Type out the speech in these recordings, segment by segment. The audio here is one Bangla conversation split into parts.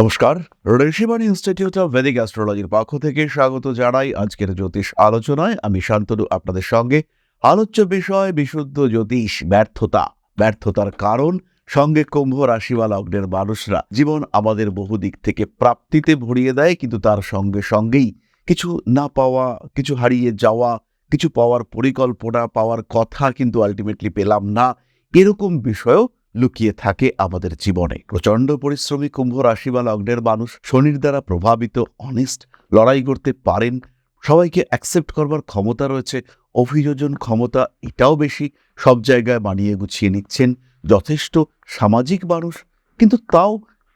নমস্কার, ঋষিবাণী ইনস্টিটিউট অফ ভেদিক অ্যাস্ট্রোলজির পক্ষ থেকে স্বাগত জানাই আজকের জ্যোতিষ আলোচনায়। আমি শান্তনু আপনাদের সঙ্গে। আলোচ্য বিষয় বিশুদ্ধ জ্যোতিষ, ব্যর্থতার কারণ, সঙ্গে কুম্ভ রাশি বা লগ্নের মানুষরা। জীবন আমাদের বহু দিক থেকে প্রাপ্তিতে ভরিয়ে দেয়, কিন্তু তার সঙ্গে সঙ্গেই কিছু না পাওয়া, কিছু হারিয়ে যাওয়া, কিছু পাওয়ার পরিকল্পনা, পাওয়ার কথা কিন্তু আলটিমেটলি পেলাম না, এরকম বিষয়ও লুকিয়ে থাকে আমাদের জীবনে। প্রচণ্ড পরিশ্রমী কুম্ভ রাশি বা লগ্নের মানুষ শনির দ্বারা প্রভাবিত, অনেস্ট, লড়াই করতে পারেন, সবাইকে অ্যাকসেপ্ট করবার ক্ষমতা রয়েছে, অভিযোজন ক্ষমতা এটাও বেশি, সব জায়গায় মানিয়ে গুছিয়ে নিচ্ছেন, যথেষ্ট সামাজিক মানুষ। কিন্তু তাও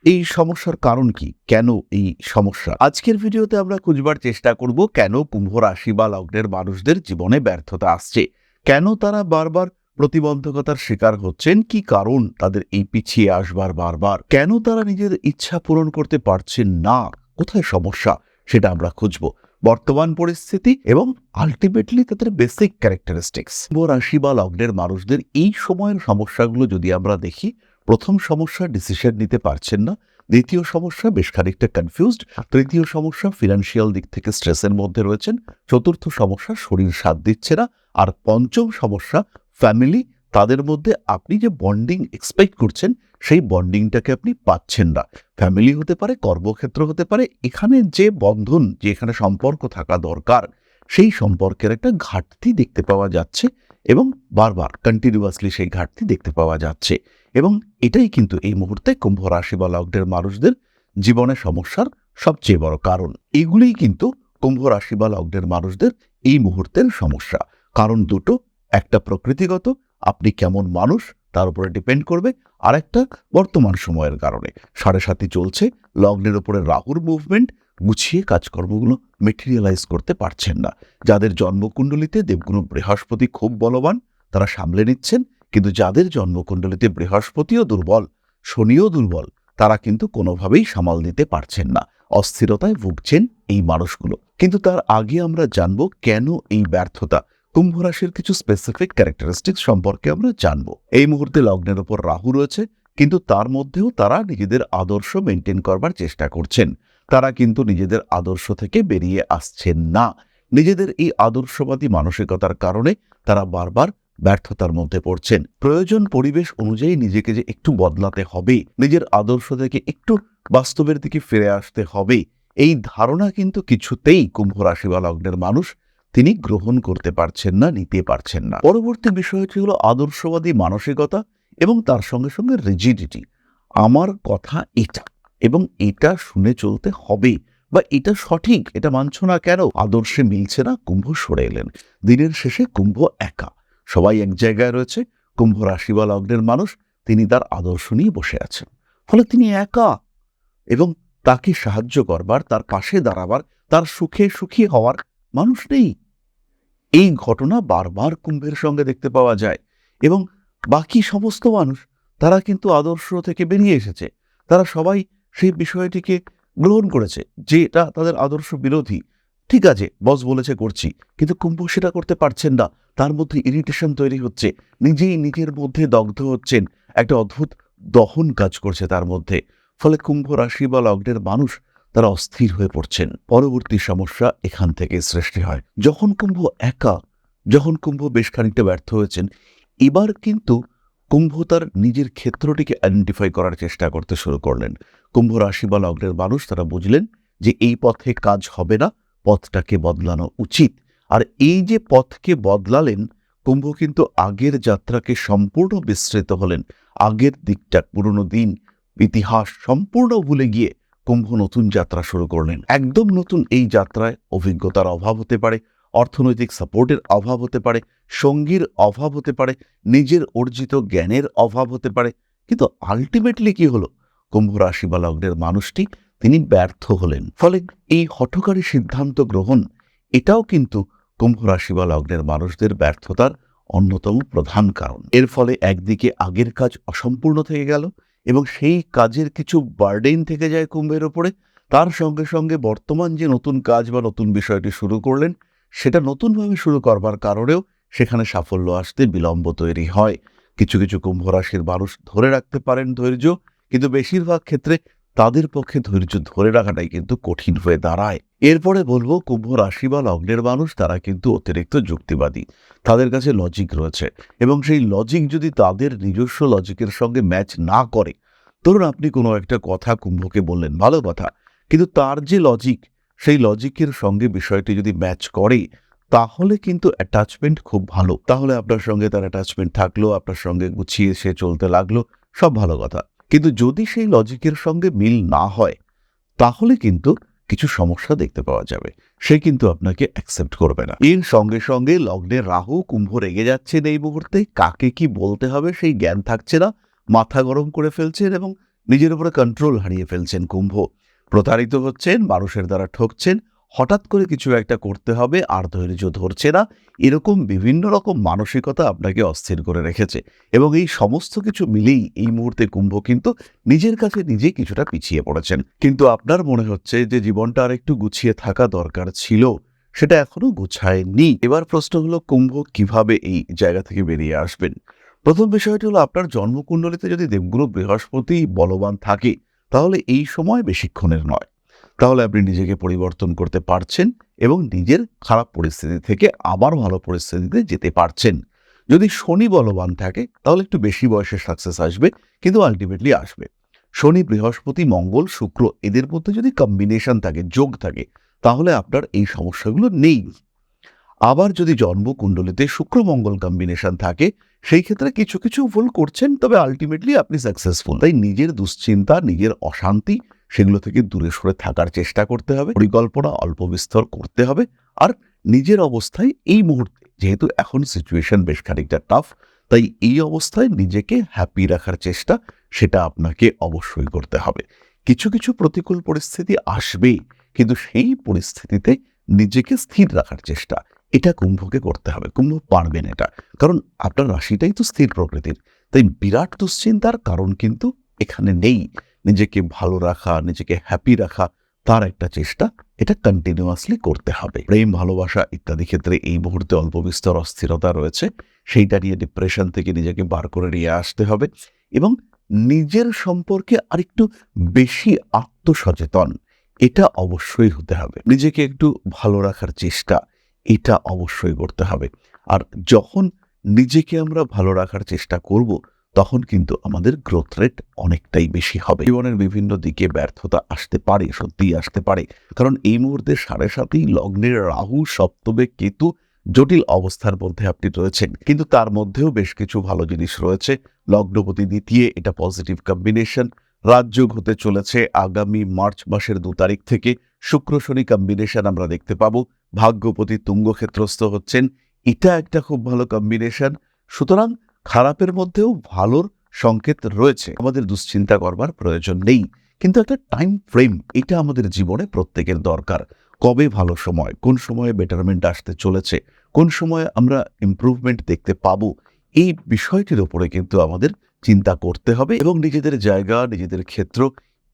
এই সমস্যার কারণ কি, কেন এই সমস্যা? আজকের ভিডিওতে আমরা খুঁজবার চেষ্টা করব কেন কুম্ভ রাশি বা লগ্নের মানুষদের জীবনে ব্যর্থতা আসছে, কেন তারা বারবার প্রতিবন্ধকতার শিকার হচ্ছেন, কি কারণ তাদের এই পিছিয়ে আসবার বারবার, কেন তারা নিজের ইচ্ছা পূরণ করতে পারছেন না, কোথায় সমস্যা সেটা আমরা খুঁজব, বর্তমান পরিস্থিতি এবং আলটিমেটলি তাদের বেসিক ক্যারেক্টারিস্টিক্স। রাশি বা লগ্নের মানুষদের এই সময়ের সমস্যাগুলো যদি আমরা দেখি, প্রথম সমস্যা ডিসিশন নিতে পারছেন না, দ্বিতীয় সমস্যা বেশ খানিকটা কনফিউজড, তৃতীয় সমস্যা ফিনান্সিয়াল দিক থেকে স্ট্রেসের মধ্যে রয়েছেন, চতুর্থ সমস্যা শরীর সাথ দিচ্ছে না, আর পঞ্চম সমস্যা ফ্যামিলি, তাদের মধ্যে আপনি যে বন্ডিং এক্সপেক্ট করছেন সেই বন্ডিংটাকে আপনি পাচ্ছেন না। ফ্যামিলি হতে পারে, কর্মক্ষেত্র হতে পারে, এখানে যে বন্ধন, যে এখানে সম্পর্ক থাকা দরকার, সেই সম্পর্কের একটা ঘাটতি দেখতে পাওয়া যাচ্ছে এবং বারবার কন্টিনিউয়াসলি সেই ঘাটতি দেখতে পাওয়া যাচ্ছে। এবং এটাই কিন্তু এই মুহূর্তে কুম্ভ রাশি বা লগ্নের মানুষদের জীবনে সমস্যার সবচেয়ে বড় কারণ। এগুলিই কিন্তু কুম্ভ রাশি বা লগ্নের মানুষদের এই মুহূর্তের সমস্যা। কারণ দুটো, একটা প্রকৃতিগত, আপনি কেমন মানুষ তার উপরে ডিপেন্ড করবে, আর একটা বর্তমান সময়ের কারণে। 7.5 চলছে, লগ্নের উপরে রাহুর মুভমেন্ট, গুছিয়ে কাজকর্মগুলো মেটেরিয়ালাইজ করতে পারছেন না। যাদের জন্মকুণ্ডলিতে দেবগুরু বৃহস্পতি খুব বলবান, তারা সামলে নিচ্ছেন, কিন্তু যাদের জন্মকুণ্ডলিতে বৃহস্পতিও দুর্বল, শনিও দুর্বল, তারা কিন্তু কোনোভাবেই সামাল দিতে পারছেন না, অস্থিরতায় ভুগছেন এই মানুষগুলো। কিন্তু তার আগে আমরা জানব কেন এই ব্যর্থতা। কুম্ভ রাশির কিছু স্পেসিফিক ক্যারেক্টারিস্টিক্স সম্পর্কে আমরা জানব। এই মুহূর্তে লগ্নের ওপর রাহু রয়েছে, কিন্তু তার মধ্যেও তারা নিজেদের আদর্শ মেনটেন করবার চেষ্টা করছেন। তারা কিন্তু নিজেদের আদর্শ থেকে বেরিয়ে আসছেন না। নিজেদের এই আদর্শবাদী মানসিকতার কারণে তারা বারবার ব্যর্থতার মধ্যে পড়ছেন। প্রয়োজন পরিবেশ অনুযায়ী নিজেকে যে একটু বদলাতে হবে, নিজের আদর্শ থেকে একটু বাস্তবের দিকে ফিরে আসতে হবে, এই ধারণা কিন্তু কিছুতেই কুম্ভ রাশি বা লগ্নের মানুষ তিনি গ্রহণ করতে পারছেন না, নিতে পারছেন না। পরবর্তী বিষয়টি হলো আদর্শবাদী মানসিকতা এবং তার সঙ্গে সঙ্গে রিজিডিটি। আমার কথা এটা এবং এটা শুনে চলতে হবে, বা এটা সঠিক, এটা মানছ না কেন, আদর্শে মিলছে না, কুম্ভ সরে এলেন। দিনের শেষে কুম্ভ একা, সবাই এক জায়গায় রয়েছে, কুম্ভ রাশি বা লগ্নের মানুষ তিনি তার আদর্শ নিয়ে বসে আছেন, ফলে তিনি একা, এবং তাকে সাহায্য করবার, তার পাশে দাঁড়াবার, তার সুখে সুখী হওয়ার মানুষ নেই। এই ঘটনা বারবার কুম্ভের সঙ্গে দেখতে পাওয়া যায়। এবং বাকি সমস্ত মানুষ, তারা কিন্তু আদর্শ থেকে বেরিয়ে এসেছে, তারা সবাই সেই বিষয়টিকে গ্রহণ করেছে যে এটা তাদের আদর্শ বিরোধী। ঠিক আছে, বস বলেছে করছি, কিন্তু কুম্ভ সেটা করতে পারছেন না, তার মধ্যে ইরিটেশন তৈরি হচ্ছে, নিজেই নিজের মধ্যে দগ্ধ হচ্ছেন, একটা অদ্ভুত দহন কাজ করছে তার মধ্যে। ফলে কুম্ভ রাশি বা লগ্নের মানুষ তারা অস্থির হয়ে পড়ছেন। পরবর্তী সমস্যা এখান থেকে সৃষ্টি হয়। যখন কুম্ভ একা, যখন কুম্ভ বেশ খানিকটা ব্যর্থ হয়েছেন, এবার কিন্তু কুম্ভ তার নিজের ক্ষেত্রটিকে আইডেন্টিফাই করার চেষ্টা করতে শুরু করলেন। কুম্ভ রাশি বা লগ্নের মানুষ তারা বুঝলেন যে এই পথে কাজ হবে না, পথটাকে বদলানো উচিত। আর এই যে পথকে বদলালেন, কুম্ভ কিন্তু আগের যাত্রাকে সম্পূর্ণ বিস্মৃত হলেন। আগের দিকটা, পুরনো দিন, ইতিহাস সম্পূর্ণ ভুলে গিয়ে কুম্ভ নতুন যাত্রা শুরু করলেন। একদম নতুন এই যাত্রায় অভিজ্ঞতার অভাব হতে পারে, অর্থনৈতিক সাপোর্টের অভাব হতে পারে, সঙ্গীর অভাব হতে পারে, নিজের অর্জিত জ্ঞানের অভাব হতে পারে। কিন্তু আলটিমেটলি কি হলো, কুম্ভ রাশি বা লগ্নের মানুষটি তিনি ব্যর্থ হলেন। ফলে এই হঠকারী সিদ্ধান্ত গ্রহণ, এটাও কিন্তু কুম্ভ রাশি বা লগ্নের মানুষদের ব্যর্থতার অন্যতম প্রধান কারণ। এর ফলে একদিকে আগের কাজ অসম্পূর্ণ থেকে গেল এবং সেই কাজের কিছু বার্ডেন থেকে যায় কুম্ভের ওপরে। তার সঙ্গে সঙ্গে বর্তমান যে নতুন কাজ বা নতুন বিষয়টি শুরু করলেন, সেটা নতুনভাবে শুরু করবার কারণেও সেখানে সাফল্য আসতে বিলম্ব তৈরি হয়। কিছু কিছু কুম্ভ রাশির মানুষ ধরে রাখতে পারেন ধৈর্য, কিন্তু বেশিরভাগ ক্ষেত্রে তাদের পক্ষে ধৈর্য ধরে রাখাটাই কিন্তু কঠিন হয়ে দাঁড়ায়। এরপরে বলবো কুম্ভ রাশি বা লগ্নের মানুষ তারা কিন্তু অতিরিক্ত যুক্তিবাদী। তাদের কাছে লজিক রয়েছে এবং সেই লজিক যদি তাদের নিজস্ব লজিকের সঙ্গে ম্যাচ না করে, ধরুন আপনি কোনো একটা কথা কুম্ভকে বললেন, ভালো কথা, কিন্তু তার যে লজিক সেই লজিকের সঙ্গে বিষয়টি যদি ম্যাচ করে তাহলে কিন্তু অ্যাটাচমেন্ট খুব ভালো। তাহলে আপনার সঙ্গে তার অ্যাটাচমেন্ট থাকলো, আপনার সঙ্গে গুছিয়ে সে চলতে লাগলো, সব ভালো কথা। কিন্তু যদি সেই লজিকের সঙ্গে মিল না হয় তাহলে কিন্তু কিছু সমস্যা দেখতে পাওয়া যাবে। সে কিন্তু আপনাকে অ্যাকসেপ্ট করবে না। এর সঙ্গে সঙ্গে লগ্নে রাহু, কুম্ভ রেগে যাচ্ছেন এই মুহূর্তে, কাকে কি বলতে হবে সেই জ্ঞান থাকছে না, মাথা গরম করে ফেলছেন এবং নিজের উপরে কন্ট্রোল হারিয়ে ফেলছেন কুম্ভ। প্রতারিত হচ্ছেন, মানুষের দ্বারা ঠকছেন, হঠাৎ করে কিছু একটা করতে হবে আর ধৈর্য ধরছে না, এরকম বিভিন্ন রকম মানসিকতা আপনাকে অস্থির করে রেখেছে এবং এই সমস্ত কিছু মিলেই এই মুহূর্তে কুম্ভ কিন্তু নিজের কাছে নিজে কিছুটা পিছিয়ে পড়েছেন। কিন্তু আপনার মনে হচ্ছে যে জীবনটা আর একটু গুছিয়ে থাকা দরকার ছিল, সেটা এখনো গুছায়নি। এবার প্রশ্ন হলো কুম্ভ কিভাবে এই জায়গা থেকে বেরিয়ে আসবেন। প্রথম বিষয়টি হলো আপনার জন্মকুণ্ডলিতে যদি দেবগুরু বৃহস্পতি বলবান থাকে তাহলে এই সময় বেশিক্ষণের নয়। তাহলে আপনি নিজেকে পরিবর্তন করতে পারছেন এবং নিজের খারাপ পরিস্থিতি থেকে আবার ভালো পরিস্থিতিতে যেতে পারছেন। যদি শনি বলবান থাকে তাহলে একটু বেশি বয়সে সাকসেস আসবে, কিন্তু আলটিমেটলি আসবে। শনি, বৃহস্পতি, মঙ্গল, শুক্র এদের মধ্যে যদি কম্বিনেশন থাকে, যোগ থাকে, তাহলে আপনার এই সমস্যাগুলো নেই। আবার যদি জন্মকুণ্ডলিতে শুক্র মঙ্গল কম্বিনেশন থাকে সেই ক্ষেত্রে কিছু কিছু ভুল করছেন, তবে আলটিমেটলি আপনি সাকসেসফুল। তাই নিজের দুশ্চিন্তা, নিজের অশান্তি সেগুলো থেকে দূরে সরে থাকার চেষ্টা করতে হবে, পরিকল্পনা অল্প বিস্তর করতে হবে। আর নিজের অবস্থায় এই মুহূর্তে, যেহেতু এখন সিচুয়েশন বেশ খানিকটা টাফ, তাই এই অবস্থায় নিজেকে হ্যাপি রাখার চেষ্টা সেটা আপনাকে অবশ্যই করতে হবে। কিছু কিছু প্রতিকূল পরিস্থিতি আসবে, কিন্তু সেই পরিস্থিতিতে নিজেকে স্থির রাখার চেষ্টা এটা কুম্ভকে করতে হবে। কুম্ভ পারবেন এটা, কারণ আপনার রাশিটাই তো স্থির প্রকৃতির। তাই বিরাট দুশ্চিন্তার কারণ কিন্তু এখানে নেই। নিজেকে ভালো রাখা, নিজেকে হ্যাপি রাখা, তার একটা চেষ্টা এটা কন্টিনিউয়াসলি করতে হবে। প্রেম, ভালোবাসা ইত্যাদি ক্ষেত্রে এই মুহূর্তে অল্প বিস্তর অস্থিরতা রয়েছে, সেইটা নিয়ে ডিপ্রেশন থেকে নিজেকে বার করে নিয়ে আসতে হবে এবং নিজের সম্পর্কে আরেকটু বেশি আত্মসচেতন এটা অবশ্যই হতে হবে। নিজেকে একটু ভালো রাখার চেষ্টা এটা অবশ্যই করতে হবে। আর যখন নিজেকে আমরা ভালো রাখার চেষ্টা করব তখন কিন্তু আমাদের গ্রোথ রেট অনেকটাই বেশি হবে। জীবনের বিভিন্ন দিকে ব্যর্থতা আসতে পারে, সত্যিই আসতে পারে, কারণ এই মুহূর্তে 7.5 লগ্নের রাহু, সপ্তমে কেতু, জটিল অবস্থার মধ্যে আপনি রয়েছেন, কিন্তু তার মধ্যেও বেশ কিছু ভালো জিনিস রয়েছে। লগ্নপতি দ্বিতীয়, এটা পজিটিভ কম্বিনেশন। রাজযোগ হতে চলেছে আগামী মার্চ মাসের 2 তারিখ থেকে। শুক্র শনি কম্বিনেশন আমরা দেখতে পাবো। ভাগ্যপতি তুঙ্গ ক্ষেত্রস্থ হচ্ছেন, এটা একটা খুব ভালো কম্বিনেশন। সুতরাং খারাপের মধ্যেও ভালোর সংকেত রয়েছে। আমাদের দুশ্চিন্তা করবার প্রয়োজন নেই, কিন্তু একটা টাইম ফ্রেম এটা আমাদের জীবনে প্রত্যেকের দরকার। কবে ভালো সময়, কোন সময়ে বেটারমেন্ট আসতে চলেছে, কোন সময়ে আমরা ইমপ্রুভমেন্ট দেখতে পাবো, এই বিষয়টির উপরে কিন্তু আমাদের চিন্তা করতে হবে এবং নিজেদের জায়গা, নিজেদের ক্ষেত্র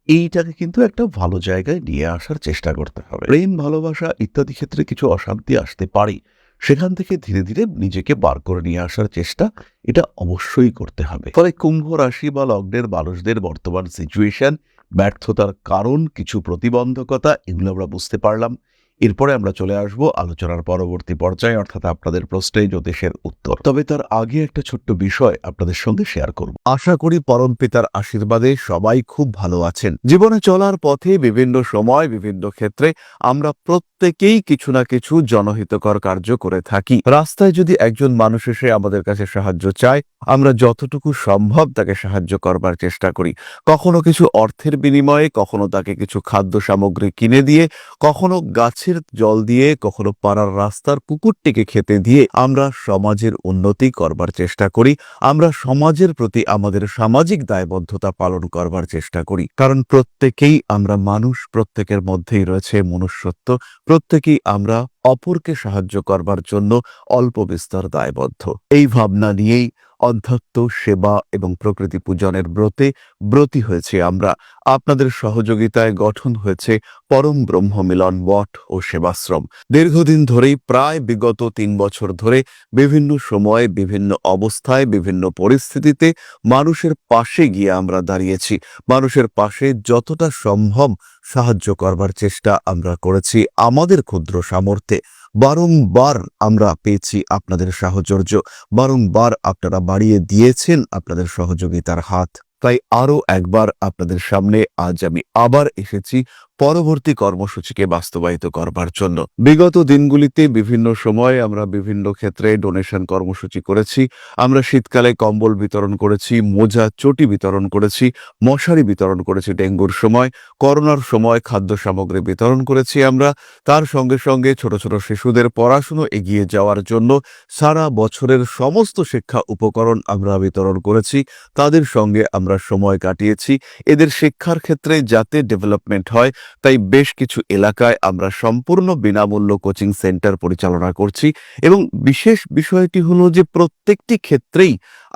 এইটাকে কিন্তু একটা ভালো জায়গায় নিয়ে আসার চেষ্টা করতে হবে। প্রেম, ভালোবাসা ইত্যাদি ক্ষেত্রে কিছু অশান্তি আসতে পারে, সেখান থেকে ধীরে ধীরে নিজেকে বার করে নিয়ে আসার চেষ্টা এটা অবশ্যই করতে হবে। ফলে কুম্ভ রাশি বা লগ্নের মানুষদের বর্তমান সিচুয়েশন, ব্যর্থতার কারণ, কিছু প্রতিবন্ধকতা, এগুলো আমরা বুঝতে পারলাম। এরপরে আমরা চলে আসব আলোচনার পরবর্তী পর্যায়ে, অর্থাৎ আপনাদের প্রশ্নে জ্যোতিষের উত্তর। তবে তার আগে একটা ছোট্ট বিষয় আপনাদের সঙ্গে শেয়ার করব। আশা করি পরম পিতার আশীর্বাদে সবাই খুব ভালো আছেন। জীবনে চলার পথে বিভিন্ন সময়, বিভিন্ন ক্ষেত্রে আমরা প্রত্যেকেই কিছু না কিছু জনহিতকর কার্য করে থাকি। রাস্তায় যদি একজন মানুষ এসে আমাদের কাছে সাহায্য চায়, আমরা যতটুকু সম্ভব তাকে সাহায্য করবার চেষ্টা করি। কখনো কিছু অর্থের বিনিময়ে, কখনো তাকে কিছু খাদ্য সামগ্রী কিনে দিয়ে, কখনো গাছের জল দিয়ে, কখনো পাড়ার রাস্তার কুকুরটিকে খেতে দিয়ে আমরা সমাজের উন্নতি করবার চেষ্টা করি। আমরা সমাজের প্রতি আমাদের সামাজিক দায়বদ্ধতা পালন করবার চেষ্টা করি, কারণ প্রত্যেকেই আমরা মানুষ, প্রত্যেকের মধ্যেই রয়েছে মনুষ্যত্ব, প্রত্যেকেই আমরা অপরকে সাহায্য করবার জন্য অল্প বিস্তর দায়বদ্ধ। এই ভাবনা নিয়েই অধ্যাত্ম সেবা এবং প্রকৃতি পূজনের ব্রতে ব্রতী হয়েছি আমরা। আপনাদের সহযোগিতায় গঠন হয়েছে পরম ব্রহ্ম মিলন মঠ ও সেবাশ্রম। দীর্ঘদিন ধরেই, প্রায় বিগত 3 বছর ধরে বিভিন্ন সময়ে, বিভিন্ন অবস্থায়, বিভিন্ন পরিস্থিতিতে মানুষের পাশে গিয়ে আমরা দাঁড়িয়েছি। মানুষের পাশে যতটা সম্ভব সাহায্য করবার চেষ্টা আমরা করেছি আমাদের ক্ষুদ্র সামর্থ্যে। বারংবার আমরা পেয়েছি আপনাদের সাহচর্য, বারংবার আপনারা বাড়িয়ে দিয়েছেন আপনাদের সহযোগিতার হাত। তাই আরও একবার আপনাদের সামনে আজ আমি আবার এসেছি পরবর্তী কর্মসূচিকে বাস্তবায়িত করবার জন্য। বিগত দিনগুলিতে বিভিন্ন সময় আমরা বিভিন্ন ক্ষেত্রে ডোনেশন কর্মসূচি করেছি। আমরা শীতকালে কম্বল বিতরণ করেছি, মোজা চটি বিতরণ করেছি, মশারি বিতরণ করেছি ডেঙ্গুর সময়, করোনার সময় খাদ্য সামগ্রী বিতরণ করেছি আমরা। তার সঙ্গে সঙ্গে ছোট ছোট শিশুদের পড়াশুনো এগিয়ে যাওয়ার জন্য সারা বছরের সমস্ত শিক্ষা উপকরণ আমরা বিতরণ করেছি। তাদের সঙ্গে আমরা সময় কাটিয়েছি এদের শিক্ষার ক্ষেত্রে যাতে ডেভেলপমেন্ট হয়, তাই বেশ কিছু এলাকায় আমরা সম্পূর্ণ বিনামূল্য কোচিং সেন্টার পরিচালনা করছি। এবং বিশেষ বিষয়টি হলো যে প্রত্যেকটি ক্ষেত্রেই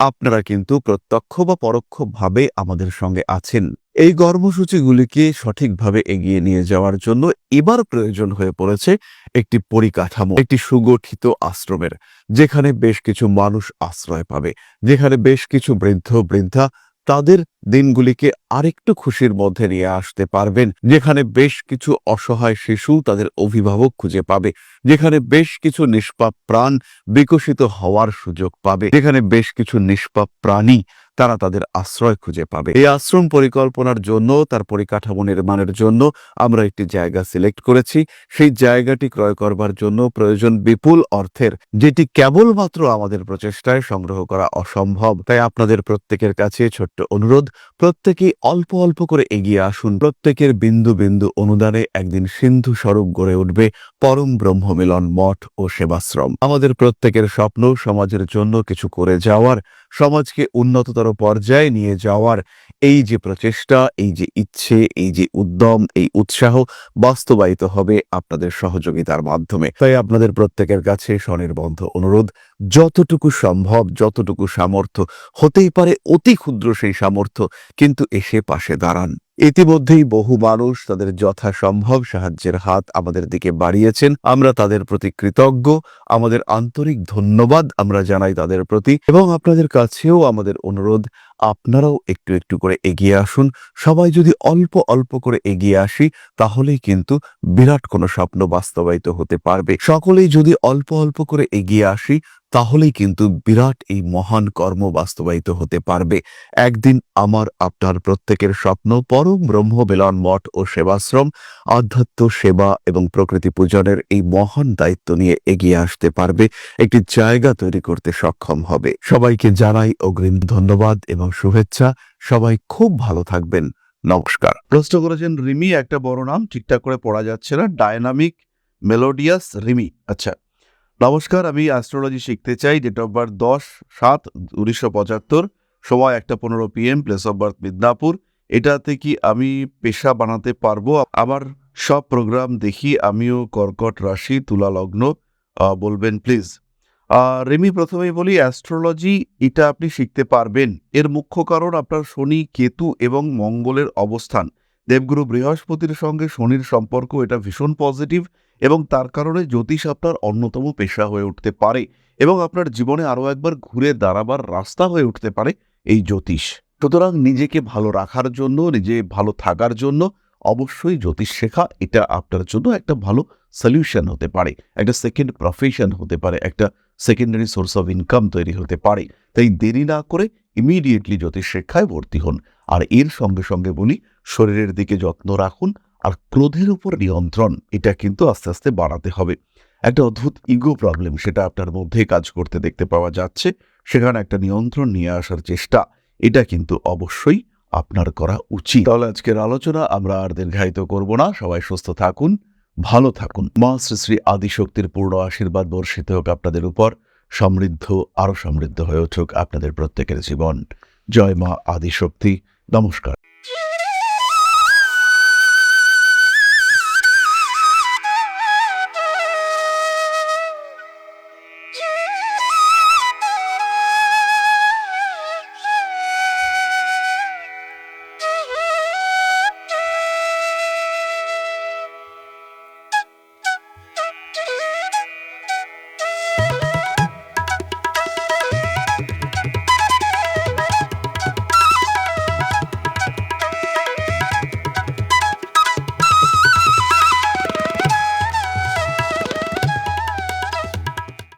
আপনারা কিন্তু প্রত্যক্ষ বা পরোক্ষভাবে আমাদের সঙ্গে আছেন। এই কর্মসূচিগুলিকে সঠিকভাবে এগিয়ে নিয়ে যাওয়ার জন্য এবার প্রয়োজন হয়ে পড়েছে একটি পরিকাঠামো, একটি সুগঠিত আশ্রমের, যেখানে বেশ কিছু মানুষ আশ্রয় পাবে, যেখানে বেশ কিছু বৃদ্ধ বৃদ্ধা তাদের দিনগুলিকে আরেকটু খুশির মধ্যে নিয়ে আসতে পারবেন, যেখানে বেশ কিছু অসহায় শিশু তাদের অভিভাবক খুঁজে পাবে, যেখানে বেশ কিছু নিষ্পাপ প্রাণ বিকশিত হওয়ার সুযোগ পাবে, যেখানে বেশ কিছু নিষ্পাপ প্রাণী তারা তাদের আশ্রয় খুঁজে পাবে। এই আশ্রম পরিকল্পনার জন্য, তার পরিকাঠামো নির্মাণের জন্য আমরা একটি জায়গা সিলেক্ট করেছি। সেই জায়গাটি ক্রয় করবার জন্য প্রয়োজন বিপুল অর্থের, যেটি কেবলমাত্র আমাদের প্রচেষ্টায় সংগ্রহ করা অসম্ভব। তাই আপনাদের প্রত্যেকের কাছে ছোট্ট অনুরোধ, প্রত্যেকেই অল্প অল্প করে এগিয়ে আসুন। প্রত্যেকের বিন্দু বিন্দু অনুদানে একদিন সিন্ধু স্বরূপ গড়ে উঠবে পরম ব্রহ্ম মিলন মঠ ও সেবাশ্রম। আমাদের প্রত্যেকের স্বপ্ন সমাজের জন্য কিছু করে যাওয়ার, সমাজকে উন্নততর পর্যায়ে নিয়ে যাওয়ার এই যে প্রচেষ্টা, এই যে ইচ্ছে, এই যে উদ্যম, এই উৎসাহ বাস্তবায়িত হবে আপনাদের সহযোগিতার মাধ্যমে। তাই আপনাদের প্রত্যেকের কাছে স্বনির্বন্ধ অনুরোধ, যতটুকু সম্ভব, যতটুকু সামর্থ্য, হতেই পারে অতি ক্ষুদ্র সেই সামর্থ্য, কিন্তু এসে পাশে দাঁড়ান। ইতিমধ্যেই বহু মানুষ তাদের যথাসম্ভব সাহায্যের হাত আমাদের দিকে বাড়িয়েছেন। আমরা তাদের প্রতি কৃতজ্ঞ। আমাদের আন্তরিক ধন্যবাদ আমরা জানাই তাদের প্রতি। এবং আপনাদের কাছেও আমাদের অনুরোধ, আপনারাও একটু একটু করে এগিয়ে আসুন। সবাই যদি অল্প অল্প করে এগিয়ে আসি, তাহলেই কিন্তু বিরাট কোনো স্বপ্ন বাস্তবায়িত হতে পারবে। সকলেই যদি অল্প অল্প করে এগিয়ে আসি, তাহলেই কিন্তু বিরাট এই মহান কর্ম বাস্তবায়িত হতে পারবে। একদিন আমার আপনার প্রত্যেকের স্বপ্ন পরম ব্রহ্ম মিলন মঠ ও সেবাশ্রম আধ্যাত্ম সেবা এবং প্রকৃতি পূজনের এই মহান দায়িত্ব নিয়ে এগিয়ে আসতে পারবে, একটি জায়গা তৈরি করতে সক্ষম হবে। সবাইকে জানাই অগ্রিম ধন্যবাদ এবং শুভেচ্ছা। সবাই খুব ভালো থাকবেন। নমস্কার। প্রশ্ন করেছেন রিমি, একটা বড় নাম ঠিকঠাক করে পড়া যাচ্ছে না, ডায়নামিক মেলোডিয়াস রিমি। আচ্ছা, নমস্কার, আমি অ্যাস্ট্রোলজি শিখতে চাই। ডেট অফ বার্থ 10/7/1975, সময় 1:15 PM, place of birth Midnapore. এটাতে কি আমি পেশা বানাতে পারবো? আমার সব প্রোগ্রাম দেখি, আমিও কর্কট রাশি, তুলা লগ্ন। বলবেন প্লিজ। রিমি, প্রথমেই বলি, অ্যাস্ট্রোলজি এটা আপনি শিখতে পারবেন। এর মুখ্য কারণ আপনার শনি, কেতু এবং মঙ্গলের অবস্থান। দেবগুরু বৃহস্পতির সঙ্গে শনির সম্পর্ক এটা ভীষণ পজিটিভ, এবং তার কারণে জ্যোতিষ আপনার অন্যতম পেশা হয়ে উঠতে পারে, এবং আপনার জীবনে আরও একবার ঘুরে দাঁড়াবার রাস্তা হয়ে উঠতে পারে এই জ্যোতিষ। সুতরাং নিজেকে ভালো রাখার জন্য, নিজে ভালো থাকার জন্য অবশ্যই জ্যোতিষ শেখা এটা আপনার জন্য একটা ভালো সলিউশন হতে পারে, একটা সেকেন্ড প্রফেশন হতে পারে, একটা সেকেন্ডারি সোর্স অফ ইনকাম তৈরি হতে পারে। তাই দেরি না করে ইমিডিয়েটলি জ্যোতিষ শিক্ষায় ভর্তি হন। আর এর সঙ্গে সঙ্গে বলি, শরীরের দিকে যত্ন রাখুন, আর ক্রোধের উপর নিয়ন্ত্রণ এটা কিন্তু আস্তে আস্তে বাড়াতে হবে। একটা অদ্ভুত ইগো প্রবলেম সেটা আপনার মধ্যে কাজ করতে দেখতে পাওয়া যাচ্ছে, সেখানে একটা নিয়ন্ত্রণ নিয়ে আসার চেষ্টা এটা কিন্তু অবশ্যই আপনার করা উচিত। তাহলে আজকের আলোচনা আমরা আর দীর্ঘায়িত করব না। সবাই সুস্থ থাকুন, ভালো থাকুন। মা শ্রী শ্রী আদিশক্তির পূর্ণ আশীর্বাদ বর্ষিত হোক আপনাদের উপর। সমৃদ্ধ, আরো সমৃদ্ধ হয়ে উঠুক আপনাদের প্রত্যেকের জীবন। জয় মা আদিশক্তি। নমস্কার।